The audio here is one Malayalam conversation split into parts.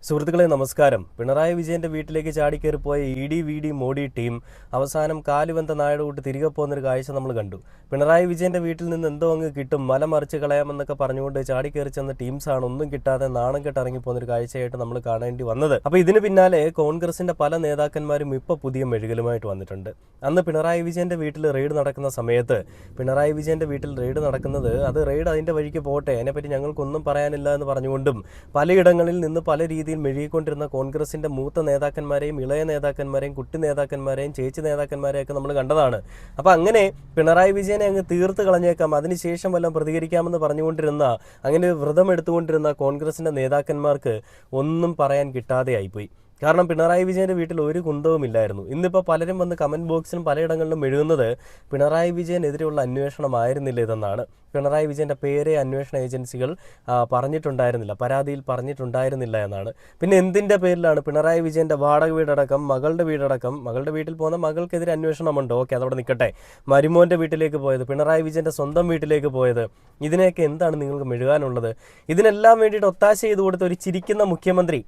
സുഹൃത്തുക്കളെ നമസ്കാരം. പിണറായി വിജയന്റെ വീട്ടിലേക്ക് ചാടിക്കേറിപ്പോയ ഇ.ഡി. മോഡി ടീം അവസാനം കാലുവെന്ത നായുടെ കൂട്ട് തിരികെ പോകുന്നൊരു കാഴ്ച നമ്മൾ കണ്ടു. പിണറായി വിജയന്റെ വീട്ടിൽ നിന്ന് എന്തോ അങ്ങ് കിട്ടും, മല മറിച്ച് കളയാമെന്നൊക്കെ പറഞ്ഞുകൊണ്ട് ചാടിക്കേറി ചെന്ന ടീംസാണ് ഒന്നും കിട്ടാതെ നാണം കെട്ട് ഇറങ്ങിപ്പോകുന്നൊരു കാഴ്ചയായിട്ട് നമ്മൾ കാണേണ്ടി വന്നത്. അപ്പോൾ ഇതിന് പിന്നാലെ കോൺഗ്രസിന്റെ പല നേതാക്കന്മാരും ഇപ്പോൾ പുതിയ മെഴുകലുമായിട്ട് വന്നിട്ടുണ്ട്. അന്ന് പിണറായി വിജയന്റെ വീട്ടിൽ റെയ്ഡ് നടക്കുന്ന സമയത്ത് പിണറായി വിജയന്റെ വീട്ടിൽ റെയ്ഡ് നടക്കുന്നത് അത് റെയ്ഡ് അതിന്റെ വഴിക്ക് പോട്ടെ, അതിനെപ്പറ്റി ഞങ്ങൾക്കൊന്നും പറയാനില്ല എന്ന് പറഞ്ഞുകൊണ്ടും പലയിടങ്ങളിൽ നിന്ന് പല രീതിയിൽ മെഴുകിക്കൊണ്ടിരുന്ന കോൺഗ്രസിന്റെ മൂത്ത നേതാക്കന്മാരെയും ഇളയ നേതാക്കന്മാരെയും കുട്ടി നേതാക്കന്മാരെയും ചേച്ചി നേതാക്കന്മാരെയൊക്കെ നമ്മൾ കണ്ടതാണ്. അപ്പം അങ്ങനെ പിണറായി വിജയനെ അങ്ങ് തീർത്ത് കളഞ്ഞേക്കാം, അതിനുശേഷം വല്ലതും പ്രതികരിക്കാമെന്ന് പറഞ്ഞുകൊണ്ടിരുന്ന, അങ്ങനെ വ്രതം എടുത്തുകൊണ്ടിരുന്ന കോൺഗ്രസിന്റെ നേതാക്കന്മാർക്ക് ഒന്നും പറയാൻ കിട്ടാതെ ആയിപ്പോയി. കാരണം പിണറായി വിജയന്റെ വീട്ടിൽ ഒരു കുന്തവുമില്ലായിരുന്നു. ഇന്നിപ്പോൾ പലരും വന്ന് കമന്റ് ബോക്സിലും പലയിടങ്ങളിലും എഴുതുന്നത് പിണറായി വിജയനെതിരെയുള്ള അന്വേഷണമായിരുന്നില്ല ഇതെന്നാണ്. പിണറായി വിജയന്റെ പേരെ അന്വേഷണ ഏജൻസികൾ പറഞ്ഞിട്ടുണ്ടായിരുന്നില്ല, പരാതിയിൽ പറഞ്ഞിട്ടുണ്ടായിരുന്നില്ല എന്നാണ്. പിന്നെ എന്തിൻ്റെ പേരിലാണ് പിണറായി വിജയന്റെ വാടക വീടടക്കം മകളുടെ വീട്ടിൽ പോകുന്ന മകൾക്കെതിരെ അന്വേഷണമുണ്ടോ? ഓക്കെ, അതവിടെ നിൽക്കട്ടെ. മരുമോൻ്റെ വീട്ടിലേക്ക് പോയത്, പിണറായി വിജയന്റെ സ്വന്തം വീട്ടിലേക്ക് പോയത്, ഇതിനെയൊക്കെ എന്താണ് നിങ്ങൾക്ക് മെഴുകാനുള്ളത്? ഇതിനെല്ലാം വേണ്ടിയിട്ട് ഒത്താശ ചെയ്ത് കൊടുത്ത ഒരു ചിരിക്കുന്ന മുഖ്യമന്ത്രി,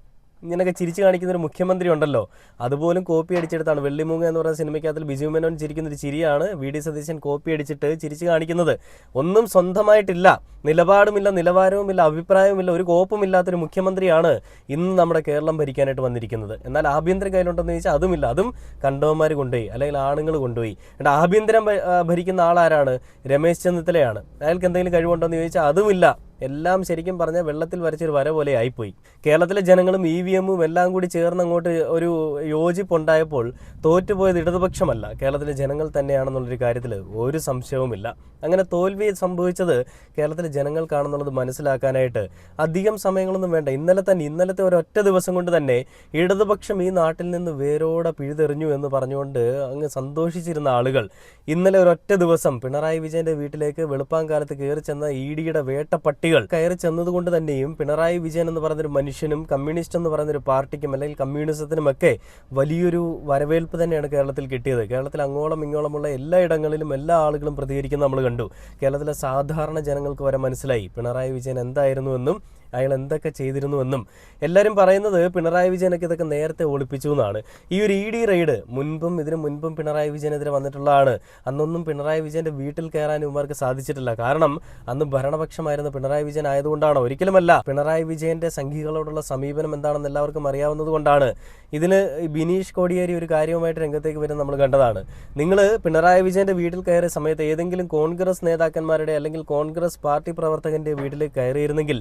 ഇങ്ങനെയൊക്കെ ചിരിച്ചു കാണിക്കുന്ന ഒരു മുഖ്യമന്ത്രി ഉണ്ടല്ലോ, അതുപോലും കോപ്പി അടിച്ചെടുത്താണ്. വെള്ളിമൂങ്ങ എന്ന് പറയുന്ന സിനിമയ്ക്കകത്തിൽ ബിജു മേനോൻ ചിരിക്കുന്നൊരു ചിരിയാണ് വി.ഡി. സതീശൻ കോപ്പി അടിച്ചിട്ട് ചിരിച്ചു കാണിക്കുന്നത്. ഒന്നും സ്വന്തമായിട്ടില്ല, നിലപാടുമില്ല, നിലവാരവുമില്ല, അഭിപ്രായവുമില്ല, ഒരു കോപ്പുമില്ലാത്തൊരു മുഖ്യമന്ത്രിയാണ് ഇന്ന് നമ്മുടെ കേരളം ഭരിക്കാനായിട്ട് വന്നിരിക്കുന്നത്. എന്നാൽ ആഭ്യന്തരം കയ്യിലുണ്ടെന്ന് ചോദിച്ചാൽ അതുമില്ല, അതും കണ്ടവന്മാർ കൊണ്ടുപോയി, അല്ലെങ്കിൽ ആണുങ്ങൾ കൊണ്ടുപോയി. എന്നിട്ട് ആഭ്യന്തരം ഭരിക്കുന്ന ആളാരാണ്? രമേശ് ചെന്നിത്തലയാണ്. അയാൾക്ക് എന്തെങ്കിലും കഴിവുണ്ടോയെന്ന് ചോദിച്ചാൽ അതുമില്ല. എല്ലാം ശരിക്കും പറഞ്ഞാൽ വെള്ളത്തിൽ വരച്ചൊരു വര പോലെ ആയിപ്പോയി. കേരളത്തിലെ ജനങ്ങളും EVM എല്ലാം കൂടി ചേർന്ന് അങ്ങോട്ട് ഒരു യോജിപ്പുണ്ടായപ്പോൾ തോറ്റുപോയത് ഇടതുപക്ഷമല്ല, കേരളത്തിലെ ജനങ്ങൾ തന്നെയാണെന്നുള്ളൊരു കാര്യത്തിൽ ഒരു സംശയവുമില്ല. അങ്ങനെ തോൽവി സംഭവിച്ചത് കേരളത്തിലെ ജനങ്ങൾക്കാണെന്നുള്ളത് മനസ്സിലാക്കാനായിട്ട് അധികം സമയങ്ങളൊന്നും വേണ്ട. ഇന്നലത്തെ ഒരൊറ്റ ദിവസം കൊണ്ട് തന്നെ ഇടതുപക്ഷം ഈ നാട്ടിൽ നിന്ന് വേരോടെ പിഴുതെറിഞ്ഞു എന്ന് പറഞ്ഞുകൊണ്ട് അങ്ങ് സന്തോഷിച്ചിരുന്ന ആളുകൾ ഇന്നലെ ഒരൊറ്റ ദിവസം പിണറായി വിജയന്റെ വീട്ടിലേക്ക് വെളുപ്പാങ്കാലത്ത് കയറി ചെന്ന ED-യുടെ വേട്ടപ്പട്ടികൾ കയറി ചെന്നതുകൊണ്ട് തന്നെയും പിണറായി വിജയൻ എന്ന് പറയുന്നൊരു മനുഷ്യനും കമ്മ്യൂണിസ്റ്റ് എന്ന് പറയുന്നൊരു പാർട്ടിക്കും അല്ലെങ്കിൽ കമ്മ്യൂണിസത്തിനുമൊക്കെ വലിയൊരു വരവേൽപ്പ് തന്നെയാണ് കേരളത്തിൽ കിട്ടിയത്. കേരളത്തിൽ അങ്ങോളം ഇങ്ങോളമുള്ള എല്ലാ ഇടങ്ങളിലും എല്ലാ ആളുകളും പ്രതികരിക്കുന്നത് നമ്മൾ കണ്ടു. കേരളത്തിലെ സാധാരണ ജനങ്ങൾക്ക് വരെ മനസ്സിലായി പിണറായി വിജയൻ എന്തായിരുന്നുവെന്നും അയാൾ എന്തൊക്കെ ചെയ്തിരുന്നുവെന്നും. എല്ലാവരും പറയുന്നത് പിണറായി വിജയനൊക്കെ ഇതൊക്കെ നേരത്തെ ഒളിപ്പിച്ചു എന്നാണ്. ഈ ഒരു ED റെയ്ഡ് ഇതിനു മുൻപും പിണറായി വിജയനെതിരെ വന്നിട്ടുള്ളതാണ്. അന്നൊന്നും പിണറായി വിജയന്റെ വീട്ടിൽ കയറാൻ ഇവർക്ക് സാധിച്ചിട്ടില്ല. കാരണം അന്ന് ഭരണപക്ഷമായിരുന്ന പിണറായി വിജയൻ ആയതുകൊണ്ടാണോ? ഒരിക്കലുമല്ല. പിണറായി വിജയന്റെ സംഘികളോടുള്ള സമീപനം എന്താണെന്ന് എല്ലാവർക്കും അറിയാവുന്നത് കൊണ്ടാണ്. ഇതിന് ബിനീഷ് കോടിയേരി ഒരു കാര്യവുമായിട്ട് രംഗത്തേക്ക് വരുന്നത് നമ്മൾ കണ്ടതാണ്. നിങ്ങൾ പിണറായി വിജയന്റെ വീട്ടിൽ കയറിയ സമയത്ത് ഏതെങ്കിലും കോൺഗ്രസ് നേതാക്കന്മാരുടെ അല്ലെങ്കിൽ കോൺഗ്രസ് പാർട്ടി പ്രവർത്തകന്റെ വീട്ടിലേക്ക് കയറിയിരുന്നെങ്കിൽ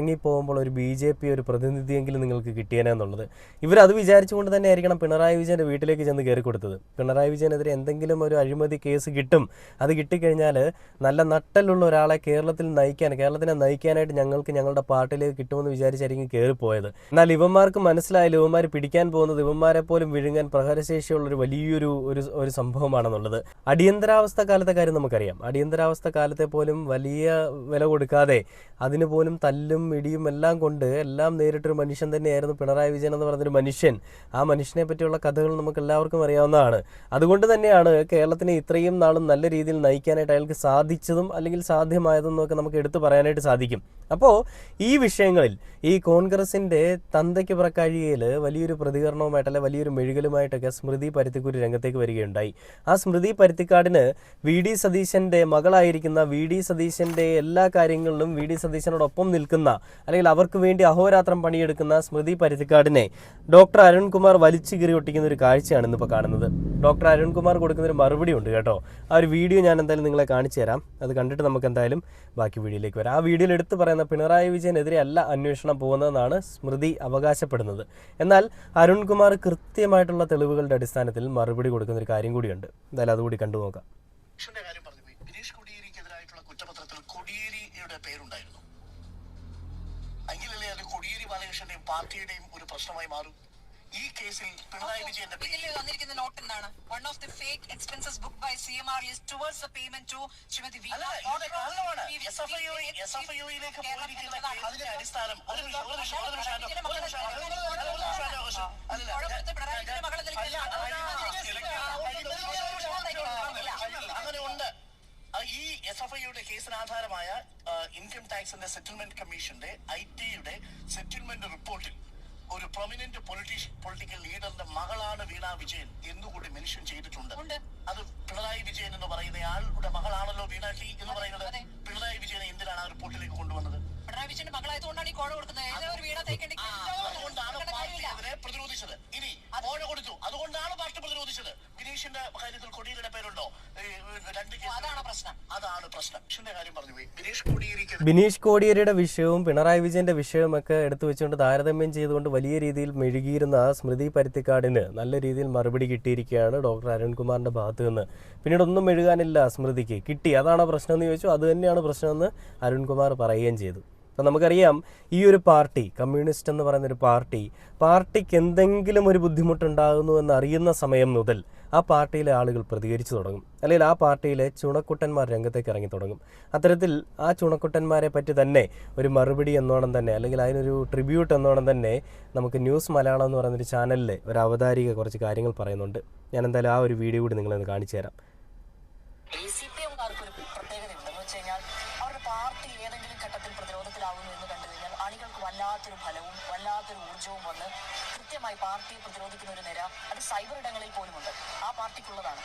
പോകുമ്പോൾ ഒരു BJP ഒരു പ്രതിനിധിയെങ്കിലും നിങ്ങൾക്ക് കിട്ടിയേനെന്നുള്ളത് ഇവരത് വിചാരിച്ചുകൊണ്ട് തന്നെ ആയിരിക്കണം പിണറായി വിജയന്റെ വീട്ടിലേക്ക് ചെന്ന് കയറി കൊടുത്തത്. പിണറായി വിജയനെതിരെ എന്തെങ്കിലും ഒരു അഴിമതി കേസ് കിട്ടും, അത് കിട്ടിക്കഴിഞ്ഞാൽ നല്ല നട്ടലുള്ള ഒരാളെ കേരളത്തിനെ നയിക്കാനായിട്ട് ഞങ്ങൾക്ക് ഞങ്ങളുടെ പാർട്ടിയിലേക്ക് കിട്ടുമെന്ന് വിചാരിച്ചായിരിക്കും കയറിപ്പോയത്. എന്നാൽ ഇവന്മാർക്ക് മനസ്സിലായില്ല, ഇവന്മാർ പിടിക്കാൻ പോകുന്നത് ഇവന്മാരെ പോലും വിഴുങ്ങാൻ പ്രഹരശേഷിയുള്ളൊരു വലിയൊരു ഒരു സംഭവമാണെന്നുള്ളത്. അടിയന്തരാവസ്ഥ കാലത്തെ കാര്യം നമുക്കറിയാം. അടിയന്തരാവസ്ഥ കാലത്തെ പോലും വലിയ വില കൊടുക്കാതെ അതിന് പോലും തല്ലും ഇടിയും എല്ലാം കൊണ്ട് എല്ലാം നേരിട്ടൊരു മനുഷ്യൻ തന്നെയായിരുന്നു പിണറായി വിജയൻ എന്ന് പറഞ്ഞൊരു മനുഷ്യൻ. ആ മനുഷ്യനെ പറ്റിയുള്ള കഥകൾ നമുക്ക് എല്ലാവർക്കും അറിയാവുന്നതാണ്. അതുകൊണ്ട് തന്നെയാണ് കേരളത്തിനെ ഇത്രയും നാളും നല്ല രീതിയിൽ നയിക്കാനായിട്ട് അയാൾക്ക് സാധിച്ചതും അല്ലെങ്കിൽ സാധ്യമായതെന്നും ഒക്കെ നമുക്ക് എടുത്തു പറയാനായിട്ട് സാധിക്കും. അപ്പോൾ ഈ വിഷയങ്ങളിൽ ഈ കോൺഗ്രസിന്റെ തന്തയ്ക്ക് പുറക്കാഴികയിൽ വലിയൊരു പ്രതികരണവുമായിട്ട് അല്ലെ വലിയൊരു മെഴുകലുമായിട്ടൊക്കെ സ്മൃതി പരുത്തിക്കൂര് രംഗത്തേക്ക് വരികയുണ്ടായി. ആ സ്മൃതി പരുത്തിക്കാടിന് V.D. സതീശന്റെ മകളായിരിക്കുന്ന V.D. സതീശന്റെ എല്ലാ കാര്യങ്ങളിലും V.D. സതീശനോടൊപ്പം നിൽക്കുന്ന അല്ലെങ്കിൽ അവർക്ക് വേണ്ടി അഹോരാത്രം പണിയെടുക്കുന്ന സ്മൃതി പരുത്തിക്കാടിനെ ഡോക്ടർ അരുൺകുമാർ വലിച്ചു കീറി ഒട്ടിക്കുന്ന ഒരു കാഴ്ചയാണ് ഇന്നിപ്പോൾ കാണുന്നത്. ഡോക്ടർ അരുൺകുമാർ കൊടുക്കുന്ന ഒരു മറുപടി ഉണ്ട് കേട്ടോ. ആ ഒരു വീഡിയോ ഞാൻ എന്തായാലും നിങ്ങളെ കാണിച്ചു തരാം. അത് കണ്ടിട്ട് നമുക്ക് എന്തായാലും ബാക്കി വീഡിയോയിലേക്ക് വരാം. ആ വീഡിയോയിൽ എടുത്ത് പറയുന്ന പിണറായി വിജയനെതിരെ അല്ല അന്വേഷണം പോകുന്നതെന്നാണ് സ്മൃതി അവകാശപ്പെടുന്നത്. എന്നാൽ അരുൺകുമാർ കൃത്യമായിട്ടുള്ള തെളിവുകളുടെ അടിസ്ഥാനത്തിൽ മറുപടി കൊടുക്കുന്ന ഒരു കാര്യം കൂടിയുണ്ട്. എന്തായാലും അതുകൂടി കണ്ടു നോക്കാം. ബിനീഷ് കോടിയേരിക്കെതിരായിട്ടുള്ള കുറ്റപത്രത്തിൽ കോടിയേരിയുടെ പേരുണ്ടായിരുന്നു. എങ്കിലല്ലേ അത് കോടിയേരി ബാലകൃഷ്ണന്റെയും പാർട്ടിയുടെയും ഒരു പ്രശ്നമായി മാറും. ഈ കേസിൽ പിണറായി വിജയന്റെ വന്നിരിക്കുന്ന നോട്ട് എന്താണ്? One of the fake expenses book by CMR is towards the payment to Shrimati V. SFIOയിലേക്ക് പോയിരിക്കുന്ന അതിന്റെ അടിസ്ഥാനം അങ്ങനെ ഉണ്ട്. ഈ SFIOയുടെ കേസിന് ആധാരമായ ഇൻകം ടാക്സിന്റെ സെറ്റിൽമെന്റ് കമ്മീഷന്റെ IT-യുടെ സെറ്റിൽമെന്റ് റിപ്പോർട്ടിൽ പൊളിറ്റിക്കൽ ലീഡറിന്റെ മകളാണ് വീണ വിജയൻ എന്നുകൂടി മെൻഷൻ ചെയ്തിട്ടുണ്ട്. അത് പിണറായി വിജയൻ എന്ന് പറയുന്ന ആളുടെ മകളാണല്ലോ വീണ ടി എന്ന് പറയുന്നത്. പിണറായി വിജയനെ എന്തിനാണ് ആ റിപ്പോർട്ടിലേക്ക് കൊണ്ടുവന്നത്? പിണറായി വിജയന്റെ മകളായതുകൊണ്ടാണ് ഈ കോഴ കൊടുക്കുന്നത്. അതുകൊണ്ടാണ് പാർട്ടി അതിനെ പ്രതിരോധിച്ചത്. ഇനി കോഴ കൊടുത്തു, അതുകൊണ്ടാണ് പാർട്ടി പ്രതിരോധിച്ചത്. ബിനീഷിന്റെ കാര്യത്തിൽ കൊടിയേരിയുടെ പേരുണ്ടോ? അതാണ് പ്രശ്നം. കാര്യം പറഞ്ഞു പോയി. ബിനീഷ് കോടിയേരിയുടെ വിഷയവും പിണറായി വിജയന്റെ വിഷയവും ഒക്കെ എടുത്തു വെച്ചുകൊണ്ട് താരതമ്യം ചെയ്തുകൊണ്ട് വലിയ രീതിയിൽ മെഴുകിയിരുന്ന സ്മൃതി പരുത്തിക്കാടിന് നല്ല രീതിയിൽ മറുപടി കിട്ടിയിരിക്കുകയാണ് ഡോക്ടർ അരുൺകുമാറിന്റെ ഭാഗത്ത് നിന്ന്. പിന്നീട് ഒന്നും മെഴുകാനില്ല സ്മൃതിക്ക്. കിട്ടി, അതാണ് പ്രശ്നം എന്ന് ചോദിച്ചു. അത് തന്നെയാണ് പ്രശ്നമെന്ന് അരുൺകുമാർ പറയുകയും ചെയ്തു. അപ്പം നമുക്കറിയാം, ഈ ഒരു പാർട്ടി, കമ്മ്യൂണിസ്റ്റ് എന്ന് പറയുന്നൊരു പാർട്ടിക്ക് എന്തെങ്കിലും ഒരു ബുദ്ധിമുട്ടുണ്ടാകുന്നു എന്നറിയുന്ന സമയം മുതൽ ആ പാർട്ടിയിലെ ആളുകൾ പ്രതികരിച്ചു തുടങ്ങും, അല്ലെങ്കിൽ ആ പാർട്ടിയിലെ ചുണക്കുട്ടന്മാർ രംഗത്തേക്ക് ഇറങ്ങി തുടങ്ങും. അത്തരത്തിൽ ആ ചുണക്കുട്ടന്മാരെ പറ്റി തന്നെ ഒരു മറുപടി എന്നോണം തന്നെ, അല്ലെങ്കിൽ അതിനൊരു ട്രിബ്യൂട്ട് എന്നോണം തന്നെ നമുക്ക് ന്യൂസ് മലയാളം എന്ന് പറയുന്നൊരു ചാനലിൽ ഒരു അവതാരിക കുറച്ച് കാര്യങ്ങൾ പറയുന്നുണ്ട്. ഞാൻ എന്തായാലും ആ ഒരു വീഡിയോ കൂടി നിങ്ങളൊന്ന് കാണിച്ചു തരാം. വല്ലാത്തൊരു ഫലവും വല്ലാത്തൊരു ഊർജവും വന്ന് കൃത്യമായി പാർട്ടിയെ പ്രതിരോധിക്കുന്ന ഒരു നിര അത് സൈബർ ഇടങ്ങളിൽ പോലുമുണ്ട്. ആ പാർട്ടിക്കുള്ളതാണ്.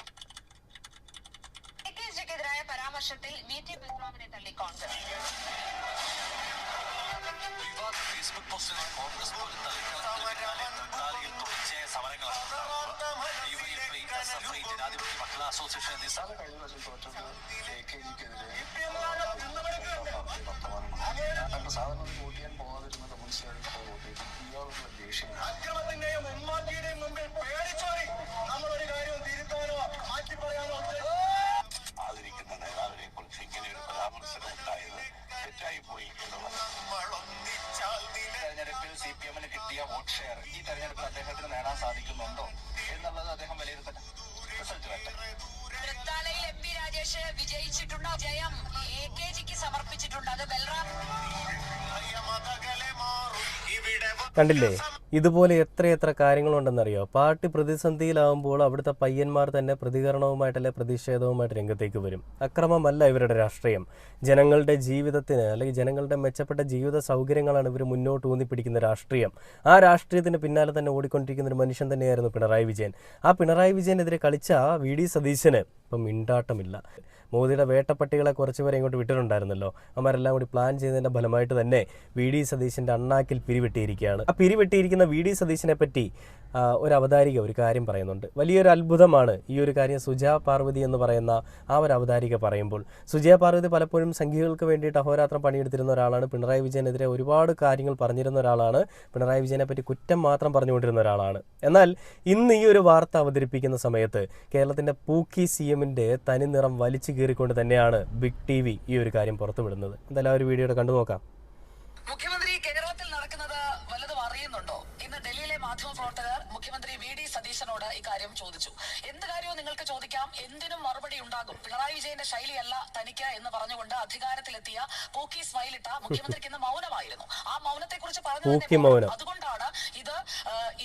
എതിരായ പരാമർശത്തിൽ VT ബൽറാമിനെ തള്ളി കോൺഗ്രസ്. ഫേസ്ബുക്ക് പോസ്റ്റിൽ കോൺഗ്രസ് പോലും ജനാധിപത്യ മക്കള അസോസിയേഷൻ സാധാരണ വോട്ട് ചെയ്യാൻ പോകാതിരുന്ന കമ്മ്യൂണിസ്റ്റുകാർക്ക് വോട്ട് ചെയ്തു. അക്രമത്തിന്റെയും ഉന്മാദിയുടെയും മുമ്പിൽ പേടിച്ചോറി നമ്മളൊരു കാര്യം തിരുത്താനോ മാറ്റി പറയാനോ ആദരിക്കുന്ന നേതാവിനെ കുറിച്ച് ഇങ്ങനെ ഒരു പരാമർശം ഉണ്ടായത് തെറ്റായി പോയി എന്നുള്ളത്. തെരഞ്ഞെടുപ്പിൽ CPM-ന് കിട്ടിയ വോട്ട് ഷെയർ ഈ തെരഞ്ഞെടുപ്പിൽ അദ്ദേഹത്തിന് നേടാൻ സാധിക്കുന്നുണ്ടോ എന്നുള്ളത് അദ്ദേഹം വിലയിരുത്തട്ടെ. റിസൾട്ട് വരട്ടെ. തൃത്താലയിൽ MP രാജേഷ് വിജയിച്ചിട്ടുണ്ട്. ജയം AKGക്ക് സമർപ്പിച്ചിട്ടുണ്ട്. അത് ബൽറാം. കണ്ടില്ലേ, ഇതുപോലെ എത്രയെത്ര കാര്യങ്ങളുണ്ടെന്നറിയോ. പാർട്ടി പ്രതിസന്ധിയിലാവുമ്പോൾ അവിടുത്തെ പയ്യന്മാർ തന്നെ പ്രതികരണവുമായിട്ടല്ലേ പ്രതിഷേധവുമായിട്ട് രംഗത്തേക്ക് വരും. അക്രമമല്ല ഇവരുടെ രാഷ്ട്രീയം. ജനങ്ങളുടെ ജീവിതത്തിന്, അല്ലെങ്കിൽ ജനങ്ങളുടെ മെച്ചപ്പെട്ട ജീവിത സൗകര്യങ്ങളാണ് ഇവർ മുന്നോട്ട് ഊന്നിപ്പിടിക്കുന്ന രാഷ്ട്രീയം. ആ രാഷ്ട്രീയത്തിന് പിന്നാലെ തന്നെ ഓടിക്കൊണ്ടിരിക്കുന്ന ഒരു മനുഷ്യൻ തന്നെയായിരുന്നു പിണറായി വിജയൻ. ആ പിണറായി വിജയനെതിരെ കളിച്ച VD സതീശന് ഇപ്പം മിണ്ടാട്ടമില്ല. മോദിയുടെ വേട്ടപ്പട്ടികളെ കുറച്ചുപേരെ ഇങ്ങോട്ട് വിട്ടിട്ടുണ്ടായിരുന്നല്ലോ. അവരെല്ലാം കൂടി പ്ലാൻ ചെയ്തതിൻ്റെ ഫലമായിട്ട് തന്നെ VD സതീശൻ്റെ അണ്ണാക്കിൽ പിരിവെട്ടിയിരിക്കുകയാണ്. ആ പിരിവെട്ടിയിരിക്കുന്ന VD സതീശനെ പറ്റി ഒരു അവതാരിക ഒരു കാര്യം പറയുന്നുണ്ട്. വലിയൊരു അത്ഭുതമാണ് ഈ ഒരു കാര്യം സുജാ പാർവതി എന്ന് പറയുന്ന ആ ഒരു അവതാരിക പറയുമ്പോൾ. സുജാ പാർവതി പലപ്പോഴും സംഘികൾക്ക് വേണ്ടിയിട്ട് അഹോരാത്രം പണിയെടുത്തിരുന്ന ഒരാളാണ്. പിണറായി വിജയനെതിരെ ഒരുപാട് കാര്യങ്ങൾ പറഞ്ഞിരുന്ന ഒരാളാണ്. പിണറായി വിജയനെ പറ്റി കുറ്റം മാത്രം പറഞ്ഞുകൊണ്ടിരുന്ന ഒരാളാണ്. എന്നാൽ ഇന്ന് ഈ ഒരു വാർത്ത അവതരിപ്പിക്കുന്ന സമയത്ത് കേരളത്തിൻ്റെ പൂക്കി CM-ൻ്റെ തനി നിറം വലിച്ചു കീറിക്കൊണ്ട് തന്നെയാണ് ബിഗ് TV ഈ ഒരു കാര്യം പുറത്തുവിടുന്നത്. എന്തായാലും ആ ഒരു വീഡിയോയുടെ കണ്ടു നോക്കാം. മുഖ്യമന്ത്രി കേരളത്തിൽ നടക്കുന്നത് വല്ലതും അറിയുന്നുണ്ടോ? ഇന്ന് ഡൽഹിയിലെ മാധ്യമപ്രവർത്തകർ മുഖ്യമന്ത്രി VD സതീശനോട് ഇക്കാര്യം ചോദിച്ചു. എന്ത് കാര്യവും നിങ്ങൾക്ക് ചോദിക്കാം, എന്തിനും മറുപടി ഉണ്ടാകും. പിണറായി വിജയന്റെ ശൈലിയല്ല തനിക്ക് എന്ന് പറഞ്ഞുകൊണ്ട് അധികാരത്തിലെത്തിയ പൂക്കി സ്മൈലിട്ട മുഖ്യമന്ത്രിക്ക് ഇന്ന് മൗനമായിരുന്നു. ആ മൗനത്തെ കുറിച്ച് പറഞ്ഞു. അതുകൊണ്ടാണ് ഇത്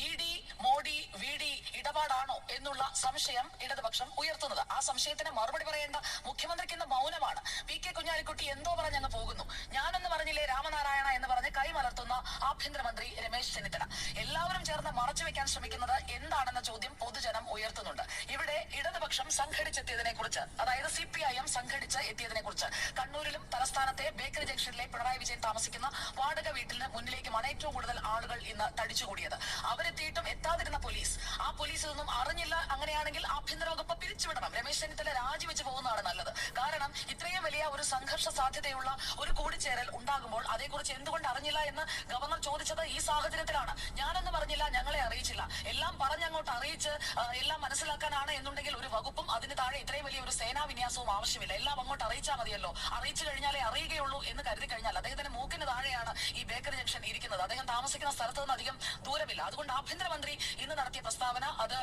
ED മോഡി VD ഇടപാടാണോ എന്നുള്ള സംശയം ഇടതുപക്ഷം ഉയർത്തുന്നത്. ആ സംശയത്തിന് മറുപടി പറയേണ്ട മുഖ്യമന്ത്രിക്ക് ഇന്ന് മൗനമാണ്. PK കുഞ്ഞാലിക്കുട്ടി എന്തോ പറഞ്ഞങ്ങ് പോകുന്നു. ഞാനെന്ന് പറഞ്ഞില്ലേ രാമനാരായണ എന്ന് പറഞ്ഞ് കൈമലർത്തുന്ന ആഭ്യന്തരമന്ത്രി രമേശ് ചെന്നിത്തല. എല്ലാവരും ചേർന്ന് മറച്ചുവെക്കാൻ ശ്രമിക്കുന്നത് എന്താണെന്ന ചോദ്യം പൊതുജനം ഉയർത്തുന്നുണ്ട്. ഇവിടെ ഇടതുപക്ഷം സംഘടിച്ചെത്തിയതിനെ കുറിച്ച്, അതായത് CPIM സംഘടിച്ച് എത്തിയതിനെ കുറിച്ച് കണ്ണൂരിലും തലസ്ഥാനത്തെ ബേക്കറി ജംഗ്ഷനിലെ പിണറായി വിജയൻ താമസിക്കുന്ന വാടക വീട്ടിന് മുന്നിലേക്കുമാണ് ഏറ്റവും കൂടുതൽ ആളുകൾ ഇന്ന് തടിച്ചുകൂടിയത്. അവരെത്തിയിട്ടും എത്താതിരുന്ന പോലീസ്, ആ പോലീസ് ഒന്നും അറിഞ്ഞില്ല. അങ്ങനെയാണെങ്കിൽ ആഭ്യന്തര വകുപ്പ് പിരിച്ചുവിടണം. രമേശ് ചെന്നിത്തല രാജിവെച്ച് പോകുന്നതാണ് നല്ലത്. കാരണം ഇത്രയും വലിയ ഒരു സംഘർഷ സാധ്യതയുള്ള ഒരു കൂടിച്ചേരൽ ഉണ്ടാകുമ്പോൾ അതേക്കുറിച്ച് എന്തുകൊണ്ട് അറിഞ്ഞില്ല എന്ന് ഗവർണർ ചോദിച്ചത് ഈ സാഹചര്യത്തിലാണ്. ഞാനൊന്നും പറഞ്ഞില്ല, ഞങ്ങളെ അറിയിച്ചില്ല, എല്ലാം പറഞ്ഞങ്ങോട്ട് അറിയിച്ച് എല്ലാം മനസ്സിലാക്കാനാണ് എന്നുണ്ടെങ്കിൽ ഒരു വകുപ്പും അതിന് താഴെ ഇത്രയും വലിയ ഒരു സേനാ വിന്യാസവും ആവശ്യമില്ല. എല്ലാം അങ്ങോട്ട് അറിയിച്ചാൽ മതിയല്ലോ. അറിയിച്ചു കഴിഞ്ഞാലേ അറിയുകയുള്ളൂ എന്ന് കരുതി കഴിഞ്ഞാൽ അദ്ദേഹത്തിന്റെ മൂക്കിന് താഴെയാണ് ഈ ബേക്കറി ജംഗ്ഷൻ ഇരിക്കുന്നത്. അദ്ദേഹം താമസിക്കുന്ന സ്ഥലത്ത് നിന്ന് അധികം ദൂരമില്ല. അതുകൊണ്ട് ആഭ്യന്തരമന്ത്രി ഇന്ന് നടത്തിയ പ്രസ്താവന അത്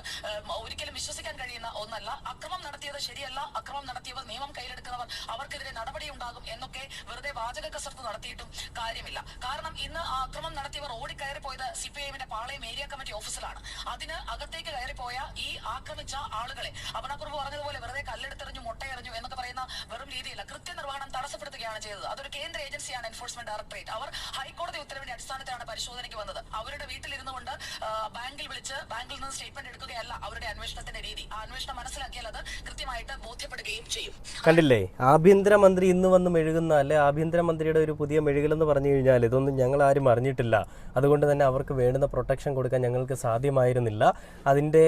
ഒരിക്കലും വിശ്വസിക്കാൻ കഴിയുന്ന ഒന്നല്ല. അക്രമം നടത്തിയത് ശരിയല്ല, അക്രമം നടത്തിയവർ, നിയമം കയ്യിലെടുക്കുന്നവർ, അവർക്കെതിരെ നടപടി ഉണ്ടാകും എന്നൊക്കെ വെറുതെ വാചക കസർത്ത് നടത്തിയിട്ടും കാര്യമില്ല. കാരണം ഇന്ന് ആ അക്രമം നടത്തിയവർ ഓടിക്കയറി പോയത് CPIM-ന്റെ പാളയം ഏരിയ കമ്മിറ്റി ഓഫീസിലാണ്. അതിന് അകത്തേക്ക് കയറിപ്പോയ ഈ ആക്രമിച്ച ആളുകളെ അപർണക്കുറുപ്പ് പറഞ്ഞതുപോലെ വെറുതെ കല്ലെടുത്തെറിഞ്ഞു മുട്ടയെറിഞ്ഞു എന്നൊക്കെ പറയുന്ന വെറും രീതിയില്ല, കൃത്യനിർവഹണം തടസ്സപ്പെടുത്തുകയാണ് ചെയ്തത്. അതൊരു കേന്ദ്ര ഏജൻസിയാണ് എൻഫോഴ്സ്മെന്റ് ഡയറക്ടറേറ്റ്. അവർ ഹൈക്കോടതി ഉത്തരവിന്റെ അടിസ്ഥാനത്തിലാണ് പരിശോധനയ്ക്ക് വന്നത്. അവരുടെ വീട്ടിലിരുന്നു കൊണ്ട് ബാങ്കിൽ വിളിച്ച് ബാങ്കിൽ നിന്ന് സ്റ്റേറ്റ്മെന്റ് എടുക്കുകയല്ല അവരുടെ അന്വേഷണത്തിന്റെ രീതി. ആ അന്വേഷണം മനസ്സിലാക്കിയാൽ അത് കൃത്യമായിട്ട് ബോധ്യപ്പെടുകയും ചെയ്യും. കണ്ടില്ലേ, ആഭ്യന്തരമന്ത്രി ഇന്ന് വന്ന് മെഴുകുന്ന അല്ലെ ആഭ്യന്തരമന്ത്രിയുടെ ഒരു പുതിയ മെഴുകലെന്ന് പറഞ്ഞു കഴിഞ്ഞാൽ ഇതൊന്നും ഞങ്ങൾ ആരും അറിഞ്ഞിട്ടില്ല, അതുകൊണ്ട് തന്നെ അവർക്ക് വേണ്ടുന്ന പ്രൊട്ടക്ഷൻ കൊടുക്കാൻ ഞങ്ങൾക്ക് സാധ്യമായിരുന്നില്ല, അതിൻ്റെ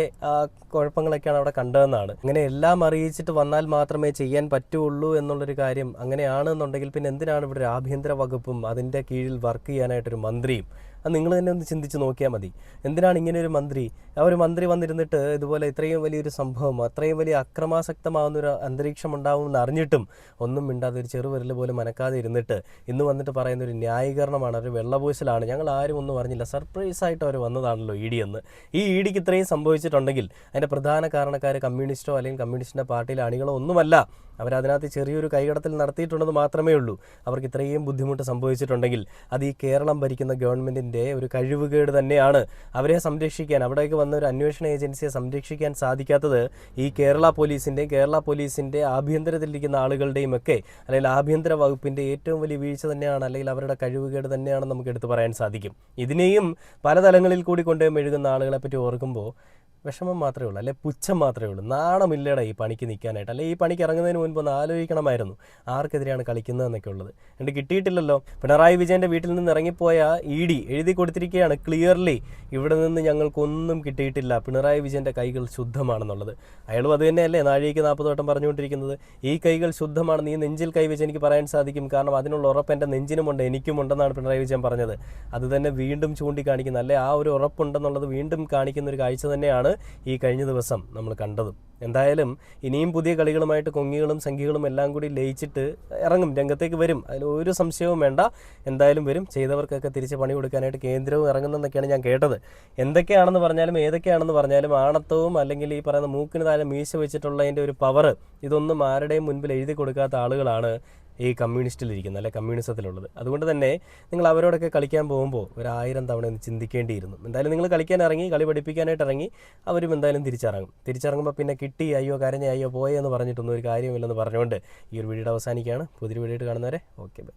കുഴപ്പങ്ങളൊക്കെയാണ് അവിടെ കണ്ടതെന്നാണ്. അങ്ങനെ എല്ലാം അറിയിച്ചിട്ട് വന്നാൽ മാത്രമേ ചെയ്യാൻ പറ്റുള്ളൂ എന്നുള്ളൊരു കാര്യം അങ്ങനെയാണെന്നുണ്ടെങ്കിൽ പിന്നെ എന്തിനാണ് ഇവിടെ ഒരു ആഭ്യന്തര വകുപ്പും അതിൻ്റെ കീഴിൽ വർക്ക് ചെയ്യാനായിട്ടൊരു മന്ത്രിയും? അത് നിങ്ങൾ തന്നെ ഒന്ന് ചിന്തിച്ച് നോക്കിയാൽ മതി. എന്തിനാണ് ഇങ്ങനെ ഒരു മന്ത്രി? ആ ഒരു മന്ത്രി വന്നിരുന്നിട്ട് ഇതുപോലെ ഇത്രയും വലിയൊരു സംഭവം, അത്രയും വലിയ അക്രമാസക്തമാകുന്നൊരു അന്തരീക്ഷം ഉണ്ടാവുമെന്ന് അറിഞ്ഞിട്ടും ഒന്നും മിണ്ടാതെ ഒരു ചെറുവിരൽ പോലും മനക്കാതെ ഇരുന്നിട്ട് ഇന്ന് വന്നിട്ട് പറയുന്ന ഒരു ന്യായീകരണമാണ്, ഒരു വെള്ളപൂശലാണ്. ഞങ്ങൾ ആരും ഒന്നും അറിഞ്ഞില്ല, സർപ്രൈസായിട്ട് അവർ വന്നതാണല്ലോ ഇ ഡി എന്ന്. ഈ ഇ ഡിക്ക് ഇത്രയും സംഭവിച്ചിട്ടുണ്ടെങ്കിൽ അതിൻ്റെ പ്രധാന കാരണക്കാർ കമ്മ്യൂണിസ്റ്റോ അല്ലെങ്കിൽ കമ്മ്യൂണിസ്റ്റിൻ്റെ പാർട്ടിയിലെ അണികളോ ഒന്നുമല്ല. അവരതിനകത്ത് ചെറിയൊരു കൈകടത്തൽ നടത്തിയിട്ടുണ്ടെന്ന് മാത്രമേ ഉള്ളൂ. അവർക്ക് ഇത്രയും ബുദ്ധിമുട്ട് സംഭവിച്ചിട്ടുണ്ടെങ്കിൽ അത് ഈ കേരളം ഭരിക്കുന്ന ഗവൺമെൻറ്റിൻ്റെ ഒരു കഴിവുകേട് തന്നെയാണ്. അവരെ സംരക്ഷിക്കാൻ, അവിടേക്ക് വന്ന ഒരു അന്വേഷണ ഏജൻസിയെ സംരക്ഷിക്കാൻ സാധിക്കാത്തത് ഈ കേരള പോലീസിൻ്റെ ആഭ്യന്തരത്തിലിരിക്കുന്ന ആളുകളുടെയും ഒക്കെ അല്ലെങ്കിൽ ആഭ്യന്തര വകുപ്പിൻ്റെ ഏറ്റവും വലിയ വീഴ്ച തന്നെയാണ്, അല്ലെങ്കിൽ അവരുടെ കഴിവുകേട് തന്നെയാണെന്ന് നമുക്ക് എടുത്തു പറയാൻ സാധിക്കും. ഇതിനെയും പല തലങ്ങളിൽ കൂടി കൊണ്ടുപോയി മെഴുകുന്ന ആളുകളെ പറ്റി ഓർക്കുമ്പോൾ വിഷമം മാത്രമേ ഉള്ളൂ, അല്ലെ പുച്ഛം മാത്രമേ ഉള്ളൂ. നാണമില്ലട ഈ പണിക്ക് നിൽക്കാനായിട്ട്, അല്ലെ ഈ പണിക്ക് ഇറങ്ങുന്നതിന് മുൻപ് ഒന്ന് ആലോചിക്കണമായിരുന്നു ആർക്കെതിരെയാണ് കളിക്കുന്നതെന്നൊക്കെ ഉള്ളത്. എന്നിട്ട് കിട്ടിയിട്ടില്ലല്ലോ. പിണറായി വിജയൻ്റെ വീട്ടിൽ നിന്ന് ഇറങ്ങിപ്പോയ ഇ ഡി എഴുതി കൊടുത്തിരിക്കുകയാണ് ക്ലിയർലി, ഇവിടെ നിന്ന് ഞങ്ങൾക്കൊന്നും കിട്ടിയിട്ടില്ല, പിണറായി വിജയൻ്റെ കൈകൾ ശുദ്ധമാണെന്നുള്ളത്. അയാളും അത് തന്നെയല്ലേ നാഴികയ്ക്ക് 40 വട്ടം പറഞ്ഞുകൊണ്ടിരിക്കുന്നത്. ഈ കൈകൾ ശുദ്ധമാണ്, നീ നെഞ്ചിൽ കൈവച്ച് എനിക്ക് പറയാൻ സാധിക്കും, കാരണം അതിനുള്ള ഉറപ്പ് എൻ്റെ നെഞ്ചിനുമുണ്ട്, എനിക്കുമുണ്ടെന്നാണ് പിണറായി വിജയൻ പറഞ്ഞത്. അത് തന്നെ വീണ്ടും ചൂണ്ടിക്കാണിക്കുന്ന, അല്ലെ ആ ഒരു ഉറപ്പുണ്ടെന്നുള്ളത് വീണ്ടും കാണിക്കുന്ന ഒരു കാഴ്ച തന്നെയാണ് ഈ കഴിഞ്ഞ ദിവസം നമ്മൾ കണ്ടതും. എന്തായാലും ഇനിയും പുതിയ കളികളുമായിട്ട് കൊങ്ങികളും സംഖ്യകളും എല്ലാം കൂടി ലയിച്ചിട്ട് ഇറങ്ങും, രംഗത്തേക്ക് വരും, അതിൽ ഒരു സംശയവും വേണ്ട. എന്തായാലും വരും. ചെയ്തവർക്കൊക്കെ തിരിച്ച് പണി കൊടുക്കാനായിട്ട് കേന്ദ്രവും ഇറങ്ങുന്നെന്നൊക്കെയാണ് ഞാൻ കേട്ടത്. എന്തൊക്കെയാണെന്ന് പറഞ്ഞാലും ഏതൊക്കെയാണെന്ന് പറഞ്ഞാലും ആണത്തവും അല്ലെങ്കിൽ ഈ പറയുന്ന മൂക്കിന് താഴെ മീശ വെച്ചിട്ടുള്ളതിൻ്റെ ഒരു പവർ, ഇതൊന്നും ആരുടെയും മുൻപിൽ എഴുതി കൊടുക്കാത്ത ആളുകളാണ് ഈ കമ്മ്യൂണിസ്റ്റിലിരിക്കുന്നത്, അല്ലെ കമ്മ്യൂണിസത്തിലുള്ളത്. അതുകൊണ്ട് തന്നെ നിങ്ങൾ അവരോടൊക്കെ കളിക്കാൻ പോകുമ്പോൾ 1000 തവണ ഒന്ന് ചിന്തിക്കേണ്ടിയിരുന്നു. എന്തായാലും നിങ്ങൾ കളിക്കാൻ ഇറങ്ങി, കളി പഠിപ്പിക്കാനായിട്ട് ഇറങ്ങി, അവരും എന്തായാലും തിരിച്ചിറങ്ങുമ്പോൾ പിന്നെ കിട്ടി അയ്യോ കരഞ്ഞ അയ്യോ പോയെന്ന് പറഞ്ഞിട്ടൊന്നും ഒരു കാര്യമില്ലെന്ന് പറഞ്ഞുകൊണ്ട് ഈ ഒരു വീഡിയോ അവസാനിക്കുകയാണ്. പുതിയൊരു വീഡിയോ കാണുന്നവരെ ഓക്കെ ബൈ.